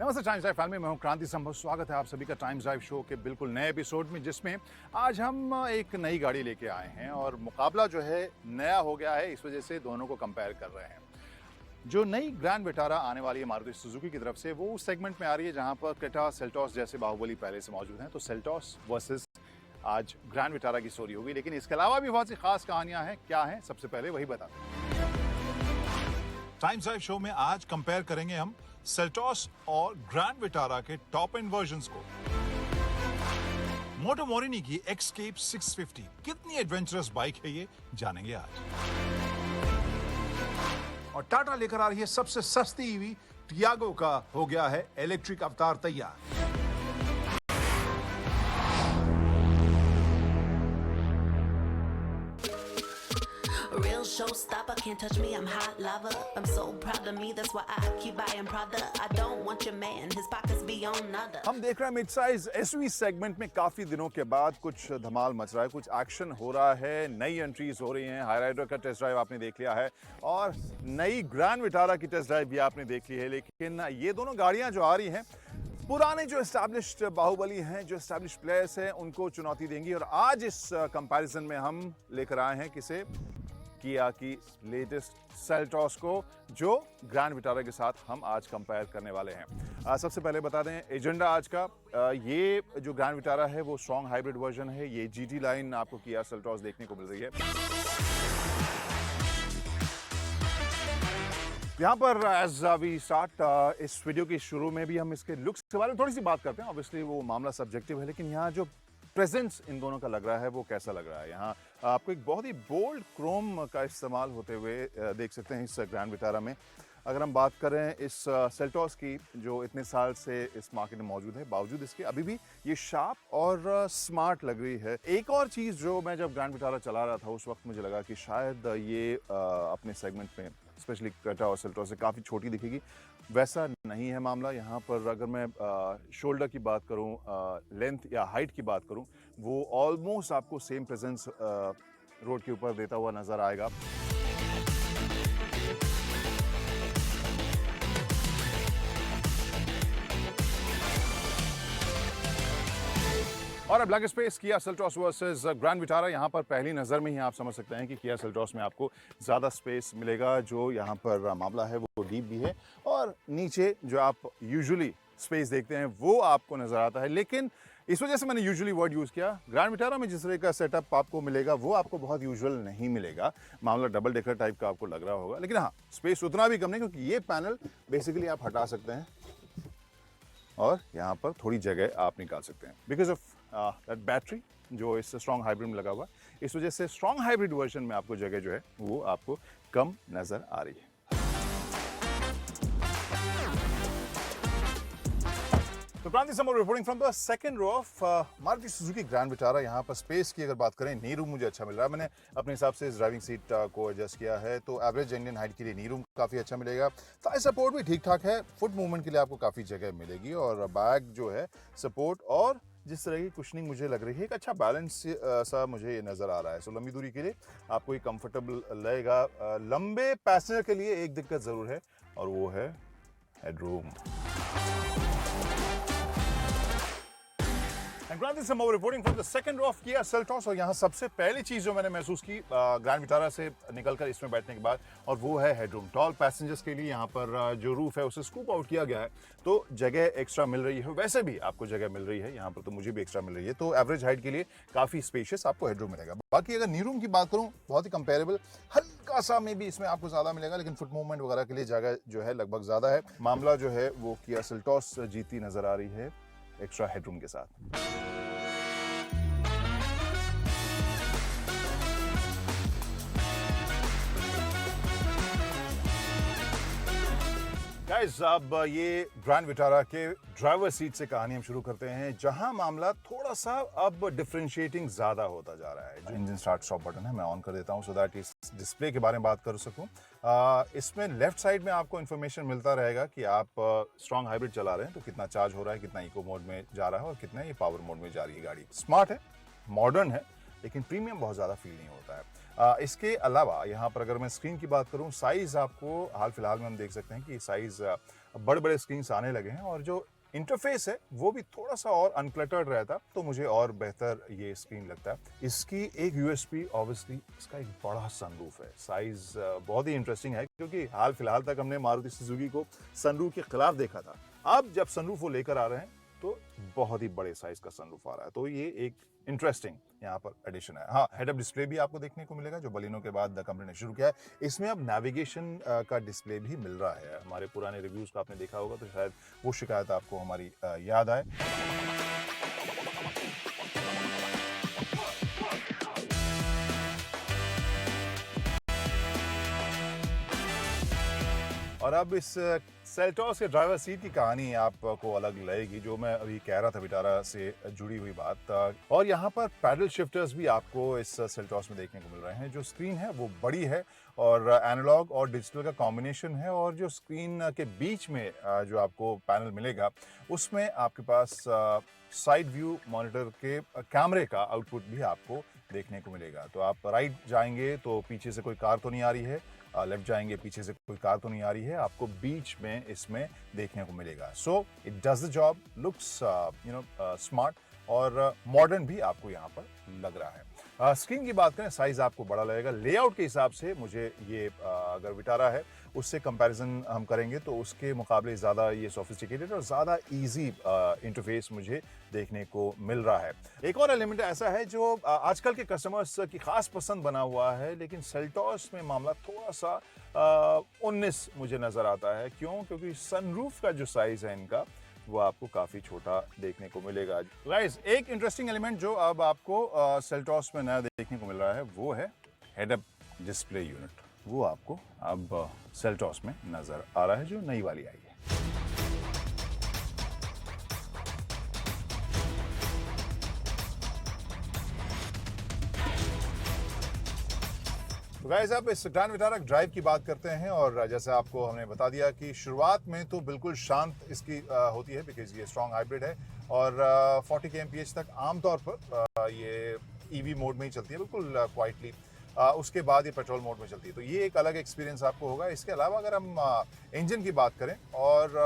नमस्ते times drive family, मैं हूं क्रांति संभव। स्वागत है आप सभी का टाइम्स ड्राइव शो के बिल्कुल नए एपिसोड में, जिसमें आज हम एक नई गाड़ी लेके आए हैं और मुकाबला जो है नया हो गया है। इस वजह से दोनों को कंपेयर कर रहे हैं। जो नई ग्रैंड विटारा आने वाली है मारुति सुजुकी की तरफ से, वो उस सेगमेंट में आ रही है जहां पर क्रेटा सेल्टॉस जैसे बाहुबली पहले से मौजूद हैं। तो सेल्टॉस वर्सेस आज ग्रैंड विटारा की स्टोरी होगी, लेकिन इसके अलावा भी बहुत सी खास कहानियां हैं। क्या है, सबसे पहले वही बता दें। टाइम्स ड्राइव शो में आज कंपेयर करेंगे हम सेल्टॉस और ग्रैंड विटारा के टॉप एंड वर्जन्स को। मोटो मोरिनी की एक्सकेप 650 कितनी एडवेंचरस बाइक है, ये जानेंगे आज। और टाटा लेकर आ रही है सबसे सस्ती ईवी टियागो का हो गया है इलेक्ट्रिक अवतार तैयार। Real showstopper, can't touch me, I'm hot lava. I'm so proud of me, that's why I keep buying Prada. I don't want your man, his pockets be on nada. हम देख रहे हैं मिड साइज एसयूवी सेगमेंट में काफी दिनों के बाद कुछ धमाल मच रहा है, कुछ एक्शन हो रहा है, नई एंट्रीज हो रही हैं। हाईराइडर का टेस्ट ड्राइव आपने देख लिया है और नई ग्रैंड विटारा की टेस्ट ड्राइव भी आपने देख ली है। लेकिन ये दोनों गाड़ियां जो आ रही हैं, पुराने जो एस्टैब्लिश्ड बाहुबली हैं, जो एस्टैब्लिश्ड प्लेयर्स हैं, उनको चुनौती देंगी। और आज इस कंपैरिजन में हम लेकर आए हैं किसे, किया की लेटेस्ट सेल्टॉस को, जो ग्रैंड विटारा के साथ हम आज कंपेयर करने वाले हैं। सबसे पहले बता दें एजेंडा आज का। ये जो ग्रैंड विटारा है वो स्ट्रॉन्ग हाइब्रिड वर्जन है। ये जीटी लाइन आपको किया सेल्टॉस देखने को मिल रही है। यहाँ पर एज वी स्टार्ट इस वीडियो की शुरू में भी हम इसके लुक्स के बारे में थोड़ी सी बात करते हैं। ऑब्वियसली वो मामला सब्जेक्टिव है, लेकिन यहाँ जो प्रेजेंस इन दोनों का लग रहा है वो कैसा लग रहा है। यहाँ आपको एक बहुत ही बोल्ड क्रोम का इस्तेमाल होते हुए देख सकते हैं इस ग्रैंड विटारा में। अगर हम बात करें इस सेल्टॉस की, जो इतने साल से इस मार्केट में मौजूद है, बावजूद इसके अभी भी ये शार्प और स्मार्ट लग रही है। एक और चीज़ जो मैं जब ग्रैंड विटारा चला रहा था, उस वक्त मुझे लगा कि शायद ये अपने सेगमेंट में स्पेशली क्रेटा और सेल्टॉस से काफ़ी छोटी दिखेगी। वैसा नहीं है मामला। यहाँ पर अगर मैं शोल्डर की बात करूँ, लेंथ या हाइट की बात करूँ, वो ऑलमोस्ट आपको सेम प्रेजेंस रोड के ऊपर देता हुआ नज़र आएगा। और अब black space Kia Seltos versus grand Vitara. यहाँ पर पहली नज़र में ही आप समझ सकते हैं कि किया सेल्टॉस में आपको ज़्यादा स्पेस मिलेगा। जो यहाँ पर मामला है वो डीप भी है, और नीचे जो आप यूजुअली स्पेस देखते हैं वो आपको नज़र आता है। लेकिन इस वजह से मैंने यूजुअली वर्ड यूज़ किया। ग्रैंड विटारा में जिस तरह का सेटअप आपको मिलेगा वो आपको बहुत यूजुअल नहीं मिलेगा। मामला डबल डेकर टाइप का आपको लग रहा होगा, लेकिन हाँ, स्पेस उतना भी कम नहीं, क्योंकि ये पैनल बेसिकली आप हटा सकते हैं और यहाँ पर थोड़ी जगह आप निकाल सकते हैं। बिकॉज ऑफ दैट बैटरी जो इस स्ट्रॉन्ग हाइब्रिड में लगा हुआ है, इस वजह से स्ट्रॉन्ग हाइब्रिड वर्जन में आपको जगह जो है वो आपको कम नजर आ रही है। तो Kranti Sambhav reporting from the second row of Maruti Suzuki Grand Vitara. यहाँ पर स्पेस की अगर बात करें, नी रूम मुझे अच्छा मिल रहा है। मैंने अपने हिसाब से इस ड्राइविंग सीट को एडजस्ट किया है, तो एवरेज इंडियन हाइट के लिए नी रूम काफ़ी अच्छा मिलेगा। थाई सपोर्ट भी ठीक ठाक है। फुट मूवमेंट के लिए आपको काफ़ी जगह मिलेगी, और बैग जो है सपोर्ट और जिस तरह की कुशनिंग मुझे लग रही है, एक अच्छा बैलेंस सा मुझे ये नज़र आ रहा है। सो लंबी दूरी के लिए आपको ये कंफर्टेबल लगेगा। लंबे पैसेंजर के लिए एक दिक्कत ज़रूर है, और वो है headroom. Kranti Sambhav reporting from the second row of Kia Seltos. और यहाँ सबसे पहली चीज़ जो मैंने महसूस की ग्रैंड विटारा से निकलकर इसमें बैठने के बाद, और वो है हेडरूम। टॉल पैसेंजर्स के लिए यहाँ पर जो रूफ है उसे स्कूप आउट किया गया है, तो जगह एक्स्ट्रा मिल रही है। वैसे भी आपको जगह मिल रही है यहाँ पर, तो मुझे भी एक्स्ट्रा मिल रही है। तो एवरेज हाइट के लिए काफ़ी स्पेशियस आपको हेडरूम मिलेगा। बाकी अगर नी रूम की बात करूँ, बहुत ही कंपेरेबल, हल्का सा में भी इसमें आपको ज़्यादा मिलेगा, लेकिन फुट मूवमेंट वगैरह के लिए जगह जो है लगभग ज़्यादा है। मामला जो है वो किया सेल्टॉस जीती नज़र आ रही है एक्स्ट्रा हेडरूम के साथ। गाइस, अब ये ग्रैंड विटारा के ड्राइवर सीट से कहानी हम शुरू करते हैं, जहां मामला थोड़ा सा अब डिफरेंशिएटिंग ज़्यादा होता जा रहा है। जो इंजन स्टार्ट स्टॉप बटन है मैं ऑन कर देता हूं, सो दैट इस डिस्प्ले के बारे में बात कर सकूं। इसमें लेफ्ट साइड में आपको इन्फॉर्मेशन मिलता रहेगा कि आप स्ट्रॉन्ग हाइब्रिड चला रहे हैं तो कितना चार्ज हो रहा है, कितना इको मोड में जा रहा है और कितना ये पावर मोड में जा रही है गाड़ी। स्मार्ट है, मॉडर्न है, लेकिन प्रीमियम बहुत ज़्यादा फील नहीं होता है। इसके अलावा यहाँ पर अगर मैं स्क्रीन की बात करूँ, साइज़ आपको हाल फिलहाल में हम देख सकते हैं कि साइज़ बड़े-बड़े स्क्रीन्स आने लगे हैं और जो इंटरफेस है वो भी थोड़ा-सा और अनक्लटर्ड रहता तो मुझे और बेहतर ये स्क्रीन लगता है। इसकी एक यूएसपी ऑब्वियसली इसका एक बड़ा सनरूफ है। साइज़ बहुत ही इंटरेस्टिंग है क्योंकि हाल फिलहाल तक हमने मारुति सुजुकी को सनरूफ के खिलाफ देखा था। अब जब सनरूफ वो लेकर आ रहे हैं तो बहुत ही बड़े साइज़ का सनरूफ आ रहा है। तो ये एक इंटरेस्टिंग यहाँ पर एडिशन है। हाँ, हेड अप डिस्प्ले भी आपको देखने को मिलेगा जो बलिनो के बाद कंपनी ने शुरू किया है। इसमें अब नेविगेशन का डिस्प्ले भी मिल रहा है। हमारे पुराने रिव्यूज़ को आपने देखा होगा तो शायद वो शिकायत आपको हमारी याद आए। और अब इस सेल्टॉस के ड्राइवर सीट की कहानी आपको अलग लगेगी, जो मैं अभी कह रहा था विटारा से जुड़ी हुई बात। और यहाँ पर पैडल शिफ्टर्स भी आपको इस सेल्टॉस में देखने को मिल रहे हैं। जो स्क्रीन है वो बड़ी है और एनालॉग और डिजिटल का कॉम्बिनेशन है और जो स्क्रीन के बीच में जो आपको पैनल मिलेगा उसमें आपके पास साइड व्यू मॉनिटर के कैमरे का आउटपुट भी आपको देखने को मिलेगा। तो आप राइट जाएंगे तो पीछे से कोई कार तो नहीं आ रही है, लेफ्ट जाएंगे पीछे से कोई कार तो नहीं आ रही है, आपको बीच में इसमें देखने को मिलेगा। So it does the job, looks smart और मॉडर्न भी आपको यहाँ पर लग रहा है। स्क्रीन की बात करें, साइज आपको बड़ा लगेगा। लेआउट के हिसाब से मुझे ये अगर विटारा है उससे कंपैरिजन हम करेंगे तो उसके मुकाबले ज़्यादा ये सोफिस्टिकेटेड और ज़्यादा इजी इंटरफेस मुझे देखने को मिल रहा है। एक और एलिमेंट ऐसा है जो आजकल के कस्टमर्स की खास पसंद बना हुआ है, लेकिन सेल्टॉस में मामला थोड़ा सा 19 मुझे नज़र आता है। क्यों? क्योंकि सनरूफ का जो साइज़ है इनका वो आपको काफ़ी छोटा देखने को मिलेगा। गाइस, एक इंटरेस्टिंग एलिमेंट जो अब आपको सेल्टॉस में नया देखने को मिल रहा है वो है हेड अप डिस्प्ले यूनिट। वो आपको अब सेल्टॉस में नज़र आ रहा है जो नई वाली आई है। तो गाइस, अब इस ग्रैंड विटारा ड्राइव की बात करते हैं और जैसे आपको हमने बता दिया कि शुरुआत में तो बिल्कुल शांत इसकी होती है बिकॉज ये स्ट्रॉन्ग हाइब्रिड है और 40 kmph तक आमतौर पर ये ईवी मोड में ही चलती है, बिल्कुल क्वाइटली। उसके बाद ये पेट्रोल मोड में चलती है, तो ये एक अलग एक्सपीरियंस आपको होगा। इसके अलावा अगर हम इंजन की बात करें और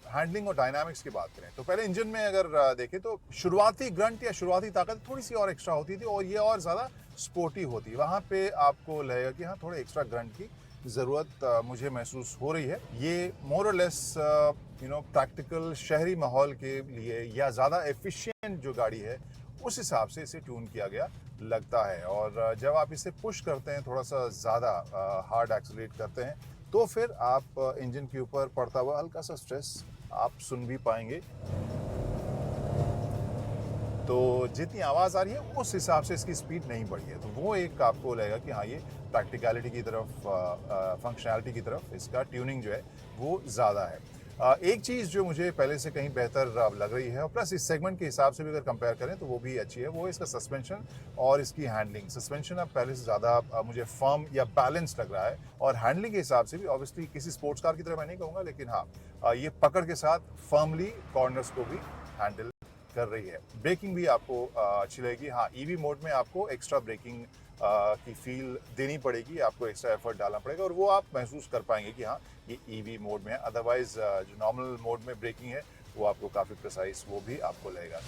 हैंडलिंग और डायनामिक्स की बात करें तो पहले इंजन में अगर देखें तो शुरुआती ग्रंट या शुरुआती ताकत थोड़ी सी और एक्स्ट्रा होती थी और ये और ज़्यादा स्पोर्टी होती। वहाँ पे आपको लगेगा कि हाँ, थोड़े एक्स्ट्रा ग्रंट की ज़रूरत मुझे महसूस हो रही है। ये मोर और लेस प्रैक्टिकल शहरी माहौल के लिए या ज़्यादा एफिशिएंट जो गाड़ी है उस हिसाब से इसे ट्यून किया गया लगता है। और जब आप इसे पुश करते हैं, थोड़ा सा ज़्यादा हार्ड एक्सीलरेट करते हैं, तो फिर आप इंजन के ऊपर पड़ता हुआ हल्का सा स्ट्रेस आप सुन भी पाएंगे। तो जितनी आवाज़ आ रही है उस हिसाब से इसकी स्पीड नहीं बढ़ी है, तो वो एक आपको लगेगा कि हाँ, ये प्रैक्टिकलिटी की तरफ, फंक्शनैलिटी की तरफ इसका ट्यूनिंग जो है वो ज़्यादा है। एक चीज़ जो मुझे पहले से कहीं बेहतर लग रही है और प्लस इस सेगमेंट के हिसाब से भी अगर कंपेयर करें तो वो भी अच्छी है, वो इसका सस्पेंशन और इसकी हैंडलिंग। सस्पेंशन अब पहले से ज़्यादा मुझे फर्म या बैलेंस लग रहा है और हैंडलिंग के हिसाब से भी ऑब्वियसली किसी स्पोर्ट्स कार की तरह मैं नहीं कहूँगा, लेकिन हाँ, ये पकड़ के साथ फर्मली कॉर्नर्स को भी हैंडल कर रही है। ब्रेकिंग भी आपको अच्छी लगेगी। हाँ, ईवी मोड में आपको एक्स्ट्रा ब्रेकिंग की फील देनी पड़ेगी, आपको एक्स्ट्रा एफर्ट डालना पड़ेगा और वो आप महसूस कर पाएंगे कि हाँ, ये ईवी मोड में है। अदरवाइज जो नॉर्मल मोड में ब्रेकिंग है वो आपको काफ़ी प्रिसाइज वो भी आपको लगेगा।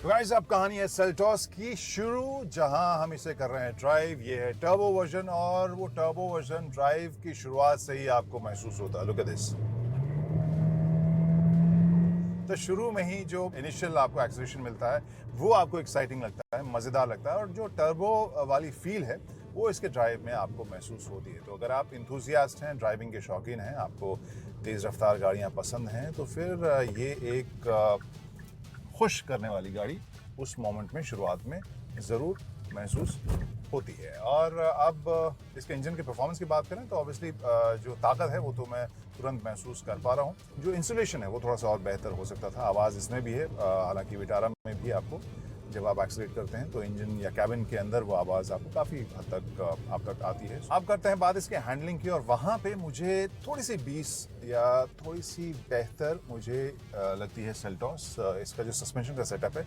तो गाइस, अब कहानी है सेल्टॉस की शुरू, जहां हम इसे कर रहे हैं ड्राइव। ये है टर्बो वर्जन और वो टर्बो वर्जन ड्राइव की शुरुआत से ही आपको महसूस होता है। Look at this. तो शुरू में ही जो इनिशियल आपको एक्सेलरेशन मिलता है वो आपको एक्साइटिंग लगता है, मज़ेदार लगता है और जो टर्बो वाली फील है वो इसके ड्राइव में आपको महसूस होती है। तो अगर आप इंथुजियास्ट हैं, ड्राइविंग के शौकीन हैं, आपको तेज़ रफ्तार गाड़ियाँ पसंद हैं, तो फिर ये एक खुश करने वाली गाड़ी उस मोमेंट में शुरुआत में ज़रूर महसूस होती है। और अब इसके इंजन के परफॉर्मेंस की बात करें तो ऑब्वियसली जो ताकत है वो तो मैं तुरंत महसूस कर पा रहा हूँ। जो इंसुलेशन है वो थोड़ा सा और बेहतर हो सकता था। आवाज़ इसमें भी है, हालांकि विटारा में भी आपको जब आप एक्सीलरेट करते हैं तो इंजन या कैबिन के अंदर वो आवाज़ आपको काफ़ी हद तक आप तक आती है। आप करते हैं बात इसके हैंडलिंग की और वहाँ पे मुझे थोड़ी सी 20 या थोड़ी सी बेहतर मुझे लगती है सेल्टॉस। इसका जो सस्पेंशन का सेटअप है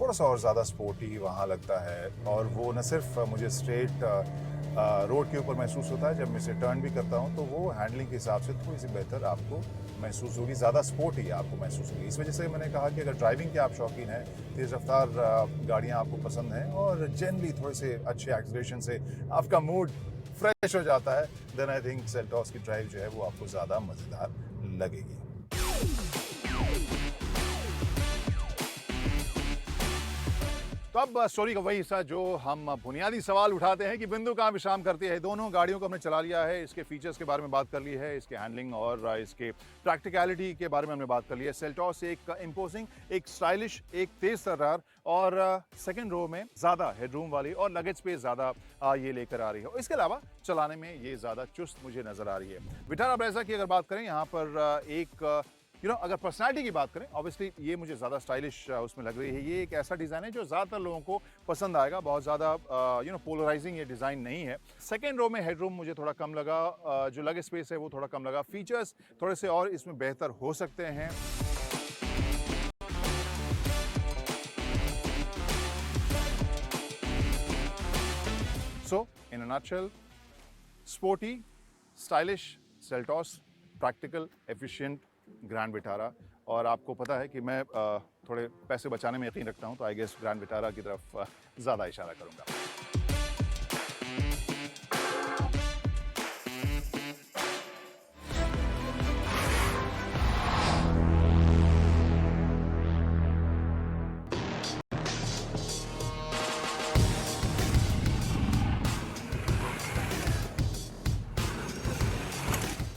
थोड़ा सा और ज़्यादा स्पोर्टी वहाँ लगता है, और वो न सिर्फ मुझे स्ट्रेट रोड के ऊपर महसूस होता है, जब मैं इसे टर्न भी करता हूँ तो वो हैंडलिंग के हिसाब से थोड़ी सी बेहतर आपको महसूस होगी, ज़्यादा स्पोर्टी आपको महसूस होगी। इस वजह से मैंने कहा कि अगर ड्राइविंग के आप शौकीन हैं, तेज़ रफ्तार गाड़ियाँ आपको पसंद हैं और जनरली थोड़े से अच्छे एक्सीलरेशन से आपका मूड फ्रेश हो जाता है, देन आई थिंक सेल्टॉस की ड्राइव जो है वो आपको ज़्यादा मज़ेदार लगेगी। तो अब स्टोरी का वही हिस्सा जो हम बुनियादी सवाल उठाते हैं कि बिंदु कहाँ विश्राम करती है। दोनों गाड़ियों को हमने चला लिया है, इसके फीचर्स के बारे में बात कर ली है, इसके हैंडलिंग और इसके प्रैक्टिकलिटी के बारे में हमने बात कर ली है। सेल्टॉस एक इम्पोजिंग, एक स्टाइलिश, एक तेज तर्रार और सेकंड रो में ज़्यादा हेडरूम वाली और लगेज स्पेस ज़्यादा ये लेकर आ रही है। इसके अलावा चलाने में ये ज़्यादा चुस्त मुझे नज़र आ रही है। विटारा ब्रेज़ा की अगर बात करें यहाँ पर एक अगर पर्सनैलिटी की बात करें, ऑब्वियसली ये मुझे ज़्यादा स्टाइलिश उसमें लग रही है। ये एक ऐसा डिज़ाइन है जो ज़्यादातर लोगों को पसंद आएगा, बहुत ज़्यादा पोलराइजिंग ये डिज़ाइन नहीं है। सेकेंड रो में हेडरूम मुझे थोड़ा कम लगा, जो लगेज स्पेस है वो थोड़ा कम लगा। फीचर्स थोड़े से और इसमें बेहतर हो सकते हैं। So in a nutshell, sporty, stylish Seltos, practical, efficient Grand Vitara. और आपको पता है कि मैं थोड़े पैसे बचाने में यकीन रखता हूं, तो आई गेस ग्रैंड विटारा की तरफ ज़्यादा इशारा करूंगा।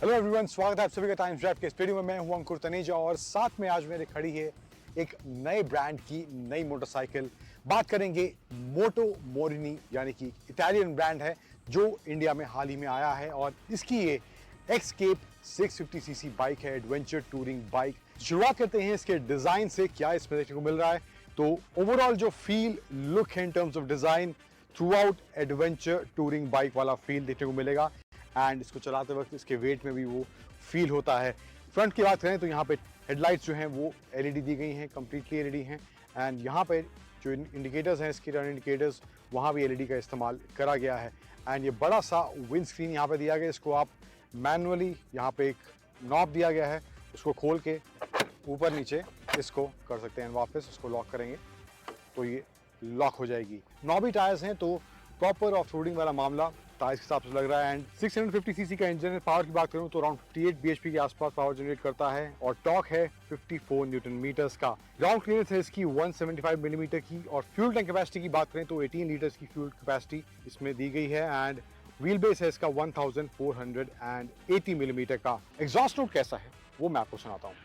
हेलो एवरीवन, स्वागत है आप सभी का टाइम्स ड्राइव के स्टूडियो में। मैं हूं अंकुर तनेजा और साथ में आज मेरे खड़ी है एक नए ब्रांड की नई मोटरसाइकिल। बात करेंगे मोटो मोरिनी, यानी कि इटालियन ब्रांड है जो इंडिया में हाल ही में आया है और इसकी ये एस्केप 650 सीसी बाइक है, एडवेंचर टूरिंग बाइक। शुरुआत करते हैं इसके डिजाइन से, क्या इसमें देखने को मिल रहा है। तो ओवरऑल जो फील लुक है in terms of design, through out adventure touring bike वाला फील देखने को मिलेगा एंड इसको चलाते वक्त इसके वेट में भी वो फील होता है। फ्रंट की बात करें तो यहाँ पे हेडलाइट्स जो हैं वो एलईडी दी गई हैं, कम्प्लीटली एलईडी हैं एंड यहाँ पे जो इंडिकेटर्स हैं, इसके रन इंडिकेटर्स, वहाँ भी एलईडी का इस्तेमाल करा गया है एंड ये बड़ा सा विंड स्क्रीन यहाँ पे दिया गया है। इसको आप मैनुअली, यहाँ पे एक नॉब दिया गया है, उसको खोल के ऊपर नीचे इसको कर सकते हैं, वापस उसको लॉक करेंगे तो ये लॉक हो जाएगी। नॉबी टायर्स हैं तो प्रॉपर ऑफ रोडिंग वाला मामला टायर्स के हिसाब से लग रहा है एंड 650 सीसी का इंजन है। पावर की बात करूं तो अराउंड 58 bhp के आसपास पावर जनरेट करता है और टॉर्क है 54 न्यूटन मीटर्स का। ग्राउंड क्लियरेंस है इसकी 175 मिलीमीटर की और फ्यूल टैंक कैपेसिटी की बात करें तो 18 लीटर्स की फ्यूल कैपेसिटी इसमें दी गई है एंड व्हील बेस है इसका 1480 मिलीमीटर का। एग्जॉस्ट नोट कैसा है वो मैं आपको सुनाता हूँ।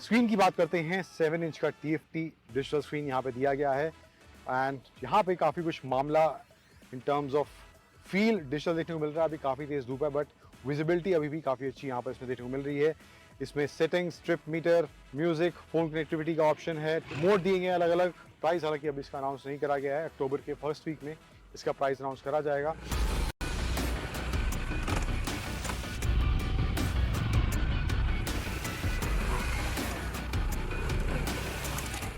स्क्रीन की बात करते हैं, 7 इंच का TFT डिजिटल स्क्रीन यहाँ पे दिया गया है एंड यहाँ पे काफ़ी कुछ मामला in terms of feel digital देखने को मिल रहा है। अभी काफ़ी तेज़ धूप है बट विजिबिलिटी अभी भी काफ़ी अच्छी यहाँ पर इसमें देखने को मिल रही है। इसमें settings, trip meter, music, phone connectivity का ऑप्शन है, मोड दिए गए अलग अलग। प्राइस हालांकि अभी इसका अनाउंस नहीं करा गया है, अक्टूबर के फर्स्ट वीक में इसका प्राइस अनाउंस करा जाएगा।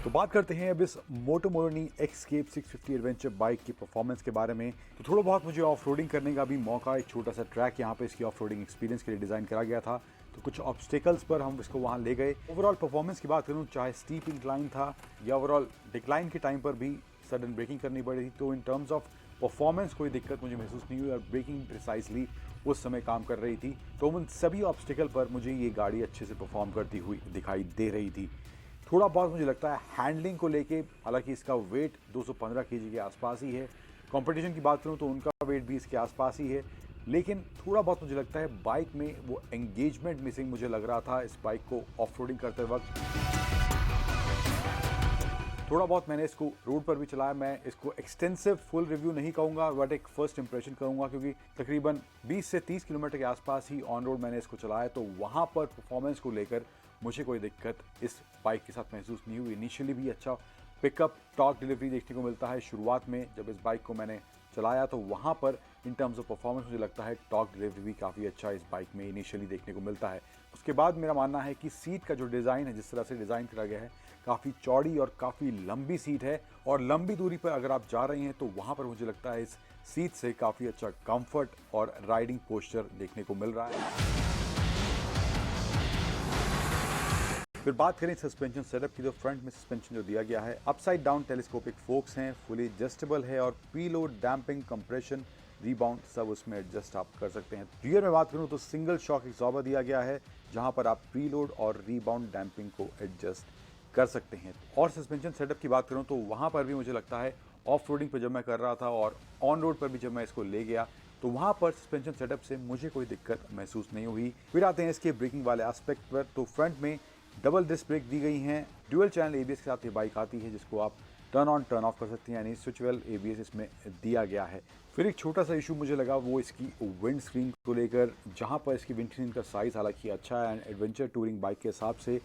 तो बात करते हैं अब इस मोटो मोरिनी एस्केप 650 एडवेंचर बाइक की परफॉर्मेंस के बारे में। तो थोड़ा बहुत मुझे ऑफ रोडिंग करने का भी मौका, एक छोटा सा ट्रैक यहाँ पे इसकी ऑफ रोडिंग एक्सपीरियंस के लिए डिज़ाइन करा गया था, तो कुछ ऑब्स्टिकल्स पर हम इसको वहाँ ले गए। ओवरऑल परफॉर्मेंस की बात करूँ, चाहे स्टीप इंक्लाइन था या ओवरऑल डिक्लाइन के टाइम पर भी सडन ब्रेकिंग करनी पड़ी थी, तो इन टर्म्स ऑफ परफॉर्मेंस कोई दिक्कत मुझे महसूस नहीं हुई और ब्रेकिंग प्रिसाइजली उस समय काम कर रही थी। तो उन सभी ऑब्स्टिकल पर मुझे ये गाड़ी अच्छे से परफॉर्म करती हुई दिखाई दे रही थी। थोड़ा बहुत मुझे लगता है हैंडलिंग को लेके, हालांकि इसका वेट 215 kg के आसपास ही है, कंपटीशन की बात करूं तो उनका वेट भी इसके आसपास ही है, लेकिन थोड़ा बहुत मुझे लगता है बाइक में वो एंगेजमेंट मिसिंग मुझे लग रहा था इस बाइक को ऑफ रोडिंग करते वक्त। थोड़ा बहुत मैंने इसको रोड पर भी चलाया। मैं इसको एक्सटेंसिव फुल रिव्यू नहीं कहूँगा बट एक फर्स्ट इंप्रेशन कहूँगा, क्योंकि तकरीबन 20 से 30 किलोमीटर के आसपास ही ऑन रोड मैंने इसको चलाया, तो वहाँ पर परफॉर्मेंस को लेकर मुझे कोई दिक्कत इस बाइक के साथ महसूस नहीं हुई। इनिशियली भी अच्छा पिकअप, टॉर्क डिलीवरी देखने को मिलता है। शुरुआत में जब इस बाइक को मैंने चलाया तो वहाँ पर इन टर्म्स ऑफ परफॉर्मेंस मुझे लगता है टॉर्क डिलीवरी भी काफ़ी अच्छा इस बाइक में इनिशियली देखने को मिलता है। उसके बाद मेरा मानना है कि सीट का जो डिज़ाइन है, जिस तरह से डिज़ाइन करा गया है, काफ़ी चौड़ी और काफ़ी लंबी सीट है और लंबी दूरी पर अगर आप जा रहे हैं तो वहाँ पर मुझे लगता है इस सीट से काफ़ी अच्छा कंफर्ट और राइडिंग पोस्चर देखने को मिल रहा है। फिर बात करें सस्पेंशन सेटअप की, तो फ्रंट में सस्पेंशन जो दिया गया है अपसाइड डाउन टेलीस्कोपिक फोक्स हैं, फुली एडजस्टेबल है और प्रीलोड, डैम्पिंग, कंप्रेशन, रीबाउंड सब उसमें एडजस्ट आप कर सकते हैं। रियर में बात करूं तो सिंगल शॉक एब्जॉर्बर दिया गया है जहां पर आप प्रीलोड और रीबाउंड डैम्पिंग को एडजस्ट कर सकते हैं। और सस्पेंशन सेटअप की बात करूं तो वहां पर भी मुझे लगता है ऑफ रोडिंग पर जब मैं कर रहा था और ऑन रोड पर भी जब मैं इसको ले गया तो वहां पर सस्पेंशन सेटअप से मुझे कोई दिक्कत महसूस नहीं हुई। फिर आते हैं इसके ब्रेकिंग वाले एस्पेक्ट पर, तो फ्रंट में डबल डिस्क ब्रेक दी गई हैं, ड्यूअल चैनल एबीएस के साथ ये बाइक आती है जिसको आप टर्न ऑन टर्न ऑफ कर सकते हैं, यानी स्विचवेल एबीएस इसमें दिया गया है। फिर एक छोटा सा इशू मुझे लगा वो इसकी विंड स्क्रीन को लेकर, जहां पर इसकी विंड स्क्रीन का साइज़ हालांकि अच्छा है एंड एडवेंचर टूरिंग बाइक के हिसाब से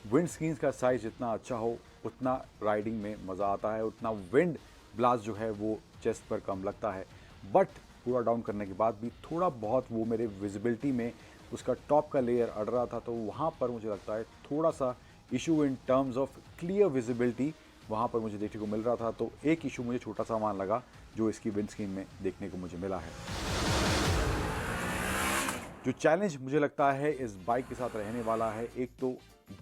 विंड स्क्रीन का साइज़ जितना अच्छा हो उतना राइडिंग में मज़ा आता है, उतना विंड ब्लास्ट जो है वो चेस्ट पर कम लगता है। बट पूरा डाउन करने के बाद भी थोड़ा बहुत वो मेरे विजिबिलिटी में उसका टॉप का लेयर अड़ रहा था, तो वहाँ पर मुझे लगता है थोड़ा सा issue in terms of clear visibility वहाँ पर मुझे देखने को मिल रहा था। तो एक इशू मुझे छोटा सा वहाँ लगा जो इसकी विंड स्क्रीन में देखने को मुझे मिला है। जो चैलेंज मुझे लगता है इस बाइक के साथ रहने वाला है, एक तो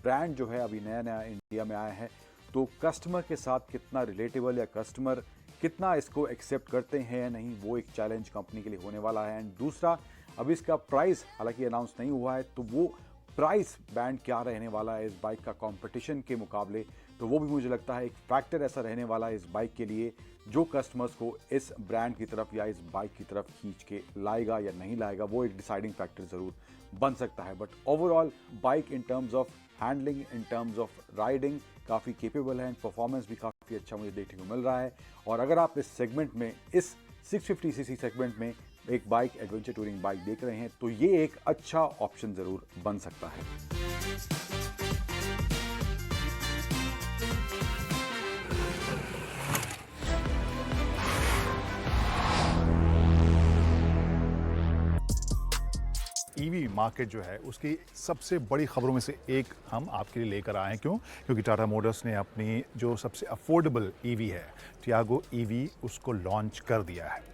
ब्रांड जो है अभी नया नया इंडिया में आया है, तो कस्टमर के साथ कितना रिलेटेबल या कस्टमर कितना इसको एक्सेप्ट करते हैं या नहीं, वो एक चैलेंज कंपनी के लिए होने वाला है। एंड दूसरा, अभी इसका प्राइस हालांकि अनाउंस नहीं हुआ है, तो वो प्राइस बैंड क्या रहने वाला है इस बाइक का कंपटीशन के मुकाबले, तो वो भी मुझे लगता है एक फैक्टर ऐसा रहने वाला है इस बाइक के लिए जो कस्टमर्स को इस ब्रांड की तरफ या इस बाइक की तरफ खींच के लाएगा या नहीं लाएगा, वो एक डिसाइडिंग फैक्टर ज़रूर बन सकता है। But overall bike in terms of handling, in terms of riding काफ़ी केपेबल है एंड परफॉर्मेंस भी काफ़ी अच्छा मुझे देखने को मिल रहा है। और अगर आप इस सेगमेंट में, इस 650cc सेगमेंट में एक बाइक एडवेंचर टूरिंग बाइक देख रहे हैं तो ये एक अच्छा ऑप्शन ज़रूर बन सकता है। ईवी मार्केट जो है उसकी सबसे बड़ी खबरों में से एक हम आपके लिए लेकर आए हैं। क्यों? क्योंकि टाटा मोटर्स ने अपनी जो सबसे अफोर्डेबल ईवी है टियागो ईवी उसको लॉन्च कर दिया है।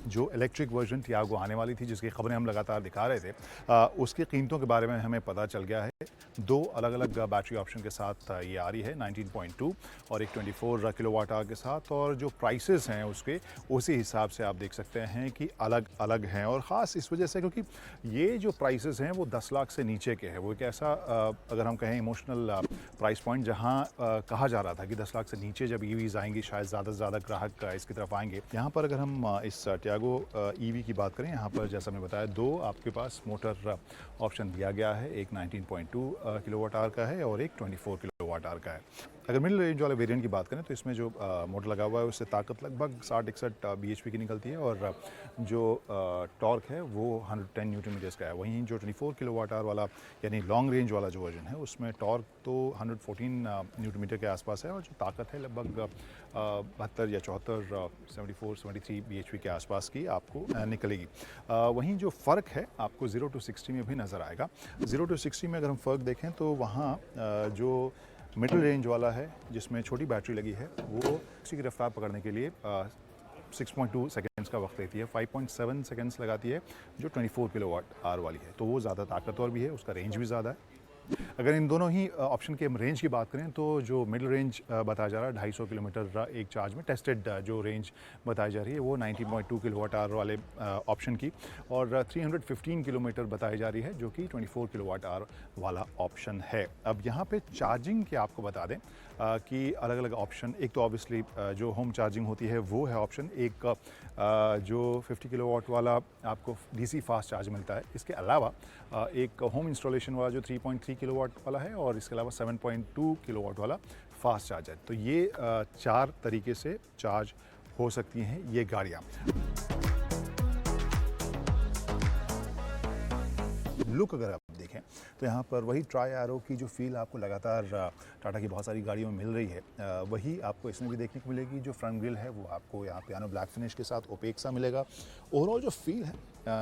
जो इलेक्ट्रिक वर्जन टियागो आने वाली थी जिसकी खबरें हम लगातार दिखा रहे थे, उसकी कीमतों के बारे में हमें पता चल गया है। दो अलग अलग बैटरी ऑप्शन के साथ ये आ रही है, 19.2 और एक 24 किलोवाट आवर के साथ, और जो प्राइसेस हैं उसके उसी हिसाब से आप देख सकते हैं कि अलग अलग हैं। और ख़ास इस वजह से क्योंकि ये जो प्राइसेस हैं वो 10 लाख से नीचे के हैं। वो एक ऐसा अगर हम कहें इमोशनल प्राइस पॉइंट जहां कहा जा रहा था कि 10 लाख से नीचे जब ईवीज़ आएंगी शायद ज़्यादा से ज़्यादा ग्राहक इसकी तरफ आएंगे। यहाँ पर अगर हम इस टियागो ईवी की बात करें, यहाँ पर जैसा मैं बताया दो आपके पास मोटर ऑप्शन दिया गया है, एक 19.2 किलोवाट आवर का है और एक 24 किलोवाट आवर का है। अगर मिडिल रेंज वाले वेरिएंट की बात करें तो इसमें जो मोटर लगा हुआ है उससे ताकत लगभग 60-61 bhp की निकलती है और जो टॉर्क है वो 110 न्यूटन मीटर्स का है। वहीं जो 24 किलोवाट आवर वाला यानी लॉन्ग रेंज वाला जो वर्जन है उसमें टॉर्क तो 114 न्यूटन मीटर के आसपास है और जो ताकत है लगभग 72 या 74 73 bhp के आसपास की आपको निकलेगी। वहीं जो फ़र्क है आपको 0 to 60 में भी नज़र आएगा। 0 to 60 में अगर हम फ़र्क देखें तो वहाँ जो मिडिल रेंज वाला है जिसमें छोटी बैटरी लगी है वो इसी की रफ्तार पकड़ने के लिए 6.2 सेकेंड्स का वक्त लेती है, 5.7 सेकेंड्स लगाती है जो 24 किलोवाट आवर वाली है, तो वो ज़्यादा ताकतवर भी है, उसका रेंज भी ज़्यादा है। अगर इन दोनों ही ऑप्शन के रेंज की बात करें तो जो मिडिल रेंज बताया जा रहा है 250 किलोमीटर एक चार्ज में, टेस्टेड जो रेंज बताई जा रही है वो 19.2 किलोवाट आवर वाले ऑप्शन की, और 315 किलोमीटर बताई जा रही है जो कि 24 किलोवाट आवर वाला ऑप्शन है। अब यहाँ पे चार्जिंग के आपको बता दें कि अलग अलग ऑप्शन, एक तो ऑब्वियसली जो होम चार्जिंग होती है वो है ऑप्शन, एक जो 50 किलोवाट वाला आपको डीसी फास्ट चार्ज मिलता है। इसके अलावा एक होम इंस्टॉलेशन वाला जो 3.3 किलोवाट वाला है और इसके अलावा 7.2 किलोवाट वाला फास्ट चार्ज है। तो ये 4 तरीके से चार्ज हो सकती हैं ये गाड़ियाँ। लुक अगर आप देखें देखें तो यहाँ पर वही ट्राई एरो की जो फील आपको लगातार टाटा की बहुत सारी गाड़ियों में मिल रही है, वही आपको इसमें भी देखने को मिलेगी। जो फ्रंट ग्रिल है वो आपको यहाँ पियानो ब्लैक फिनिश के साथ ओपेक सा मिलेगा। ओवरऑल जो फील है,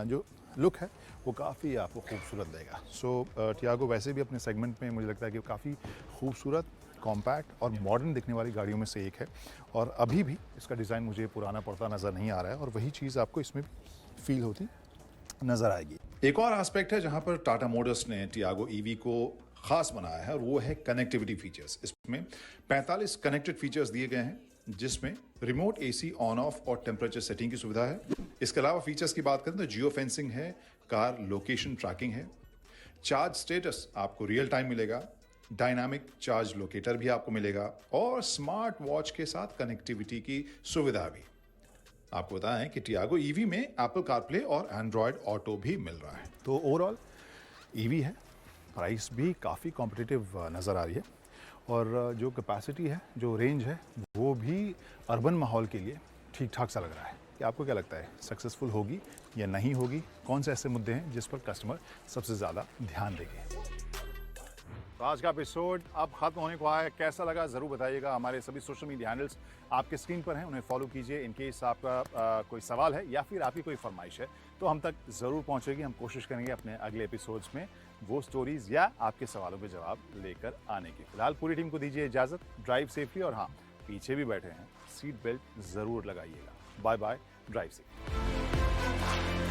जो लुक है, वो काफ़ी आपको खूबसूरत देगा। सो टियागो वैसे भी अपने सेगमेंट में मुझे लगता है कि काफ़ी खूबसूरत, कॉम्पैक्ट और मॉडर्न दिखने वाली गाड़ियों में से एक है। और अभी भी इसका डिज़ाइन मुझे पुराना पड़ता नज़र नहीं आ रहा है, और वही चीज़ आपको इसमें भी फील होती नज़र आएगी। एक और एस्पेक्ट है जहां पर टाटा मोटर्स ने टियागो ईवी को खास बनाया है, और वो है कनेक्टिविटी फीचर्स। इसमें 45 कनेक्टेड फीचर्स दिए गए हैं, जिसमें रिमोट एसी ऑन ऑफ और टेम्परेचर सेटिंग की सुविधा है। इसके अलावा फीचर्स की बात करें तो जियो फेंसिंग है, कार लोकेशन ट्रैकिंग है, चार्ज स्टेटस आपको रियल टाइम मिलेगा, डायनामिक चार्ज लोकेटर भी आपको मिलेगा, और स्मार्ट वॉच के साथ कनेक्टिविटी की सुविधा भी। आपको बताएं कि टियागो ईवी में एप्पल कारप्ले और एंड्रॉयड ऑटो भी मिल रहा है। तो ओवरऑल ईवी है, प्राइस भी काफ़ी कॉम्पिटिटिव नज़र आ रही है, और जो कैपेसिटी है, जो रेंज है, वो भी अर्बन माहौल के लिए ठीक ठाक सा लग रहा है। कि आपको क्या लगता है, सक्सेसफुल होगी या नहीं होगी? कौन से ऐसे मुद्दे हैं जिस पर कस्टमर सबसे ज़्यादा ध्यान देंगे? तो आज का एपिसोड अब खत्म होने को आया है। कैसा लगा ज़रूर बताइएगा। हमारे सभी सोशल मीडिया हैंडल्स आपके स्क्रीन पर हैं, उन्हें फॉलो कीजिए। इन केस आपका कोई सवाल है या फिर आपकी कोई फरमाइश है तो हम तक ज़रूर पहुंचेगी। हम कोशिश करेंगे अपने अगले एपिसोड्स में वो स्टोरीज़ या आपके सवालों के जवाब लेकर आने की। फिलहाल पूरी टीम को दीजिए इजाज़त। ड्राइव सेफली, और हाँ, पीछे भी बैठे हैं, सीट बेल्ट ज़रूर लगाइएगा। Bye bye, drive safe.